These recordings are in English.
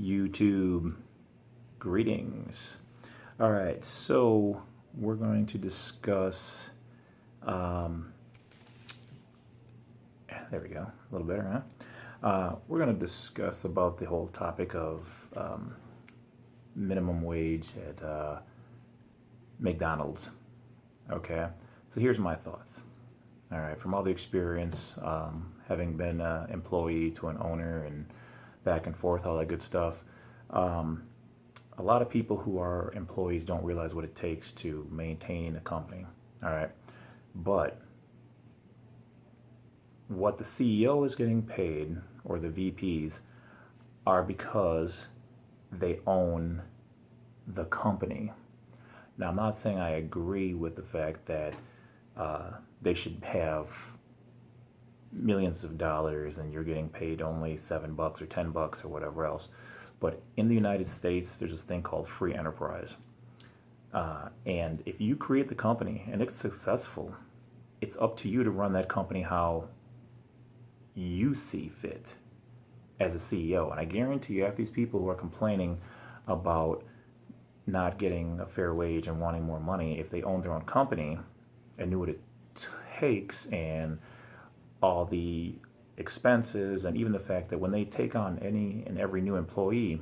YouTube. Greetings. All right, so we're going to discuss, there we go, a little better, huh? We're going to discuss about the whole topic of minimum wage at McDonald's. Okay, so here's my thoughts. All right, from all the experience, having been an employee to an owner and back and forth, all that good stuff, a lot of people who are employees don't realize what it takes to maintain a company. All right, but what the CEO is getting paid, or the VPs, are because they own the company. Now, I'm not saying I agree with the fact that they should have millions of dollars and you're getting paid only $7 or $10 or whatever else. But in the United States, there's this thing called free enterprise. And if you create the company and it's successful, it's up to you to run that company how you see fit as a CEO. And I guarantee you, half these people who are complaining about not getting a fair wage and wanting more money, if they owned their own company and knew what it takes and all the expenses, and even the fact that when they take on any and every new employee,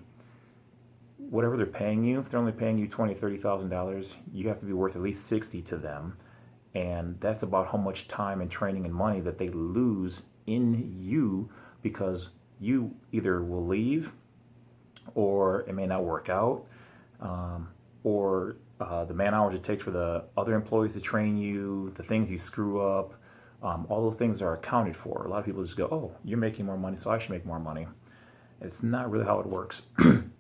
whatever they're paying you, if they're only paying you $20,000, $30,000, you have to be worth at least 60 to them. And that's about how much time and training and money that they lose in you, because you either will leave, or it may not work out, or the man hours it takes for the other employees to train you, the things you screw up, all those things are accounted for. A lot of people just go, oh, you're making more money, so I should make more money. It's not really how it works.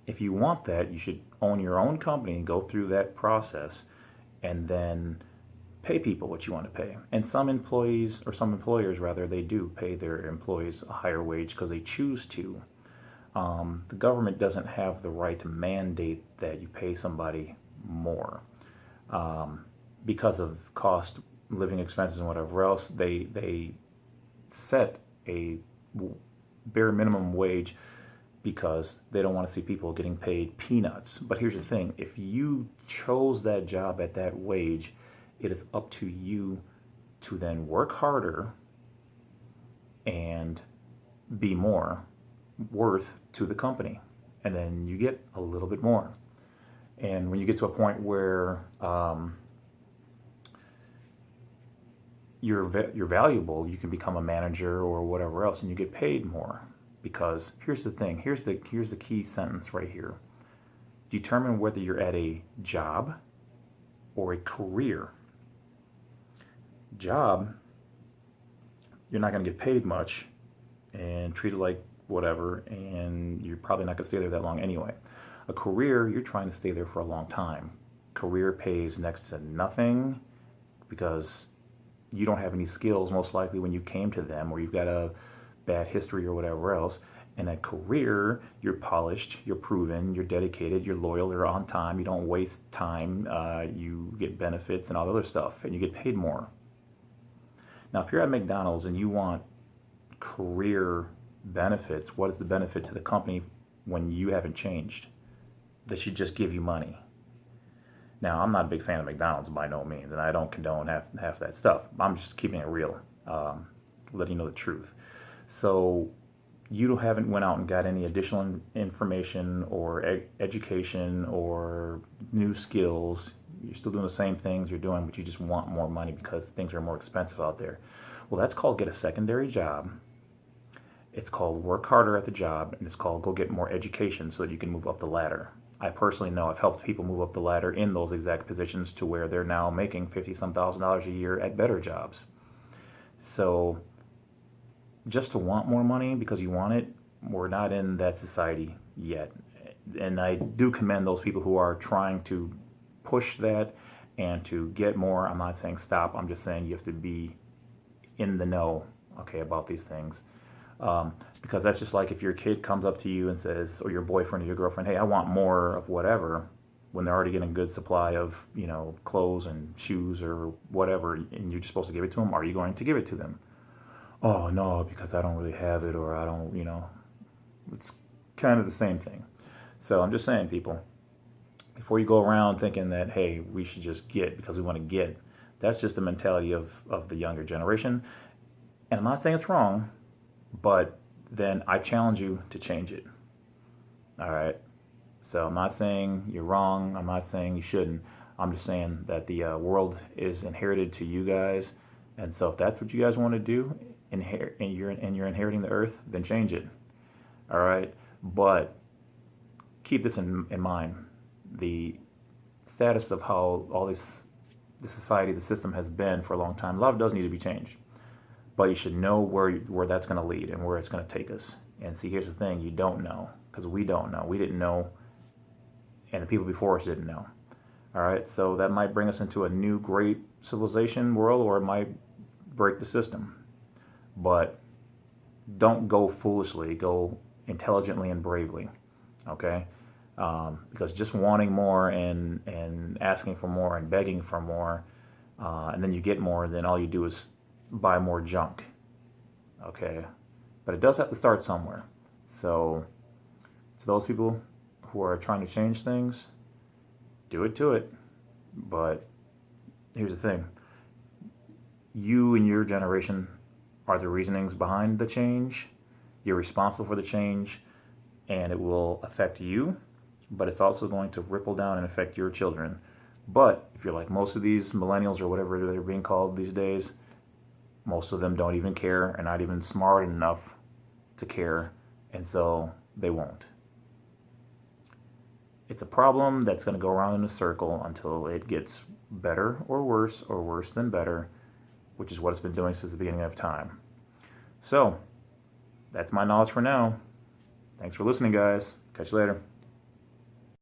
If you want that, you should own your own company and go through that process and then pay people what you want to pay. And some employees, or some employers rather, they do pay their employees a higher wage because they choose to. The government doesn't have the right to mandate that you pay somebody more. Because of cost, living expenses, and whatever else, they set a bare minimum wage because they don't want to see people getting paid peanuts. But here's the thing, if you chose that job at that wage, it is up to you to then work harder and be more worth to the company. And then you get a little bit more. And when you get to a point where you're valuable, you can become a manager or whatever else, and you get paid more. Because here's the thing, here's the key sentence right here. Determine whether you're at a job or a career. Job, you're not going to get paid much and treated like whatever, and you're probably not going to stay there that long anyway. A career, you're trying to stay there for a long time. Career pays next to nothing because you don't have any skills, most likely, when you came to them, or you've got a bad history or whatever else. And a career, you're polished, you're proven, you're dedicated, you're loyal, you're on time, you don't waste time, you get benefits and all the other stuff, and you get paid more. Now, if you're at McDonald's and you want career benefits, what is the benefit to the company when you haven't changed? They should just give you money. Now, I'm not a big fan of McDonald's by no means, and I don't condone half that stuff. I'm just keeping it real, letting you know the truth. So you haven't went out and got any additional information or education or new skills. You're still doing the same things you're doing, but you just want more money because things are more expensive out there. Well, that's called get a secondary job. It's called work harder at the job, and it's called go get more education so that you can move up the ladder. I personally know I've helped people move up the ladder in those exact positions to where they're now making $50-some thousand a year at better jobs. So just to want more money because you want it, we're not in that society yet. And I do commend those people who are trying to push that and to get more. I'm not saying stop. I'm just saying you have to be in the know, okay, about these things. Because that's just like if your kid comes up to you and says, or your boyfriend or your girlfriend, hey, I want more of whatever, when they're already getting a good supply of, clothes and shoes or whatever, and you're just supposed to give it to them, are you going to give it to them? Oh, no, because I don't really have it, or I don't, it's kind of the same thing. So I'm just saying, people, before you go around thinking that, hey, we should just get because we want to get, that's just the mentality of the younger generation. And I'm not saying it's wrong, but then I challenge you to change it. All right. So I'm not saying you're wrong. I'm not saying you shouldn't. I'm just saying that the world is inherited to you guys. And so if that's what you guys want to do, and you're inheriting the earth, then change it. All right. But keep this in mind. The status of how all this, the society, the system has been for a long time, a lot of it does need to be changed. But you should know where that's going to lead and where it's going to take us. And see, here's the thing: you don't know, because we don't know. We didn't know, and the people before us didn't know. All right, so that might bring us into a new great civilization world, or it might break the system. But don't go foolishly. Go intelligently and bravely. Okay, because just wanting more and asking for more and begging for more, and then you get more, then all you do is buy more junk. Okay, but it does have to start somewhere. So to those people who are trying to change things, do it to it. But here's the thing: you and your generation are the reasonings behind the change. You're responsible for the change, and it will affect you, but it's also going to ripple down and affect your children. But if you're like most of these millennials or whatever they're being called these days, most of them don't even care and not even smart enough to care, and so they won't. It's a problem that's going to go around in a circle until it gets better or worse than better, which is what it's been doing since the beginning of time. So, that's my knowledge for now. Thanks for listening, guys. Catch you later.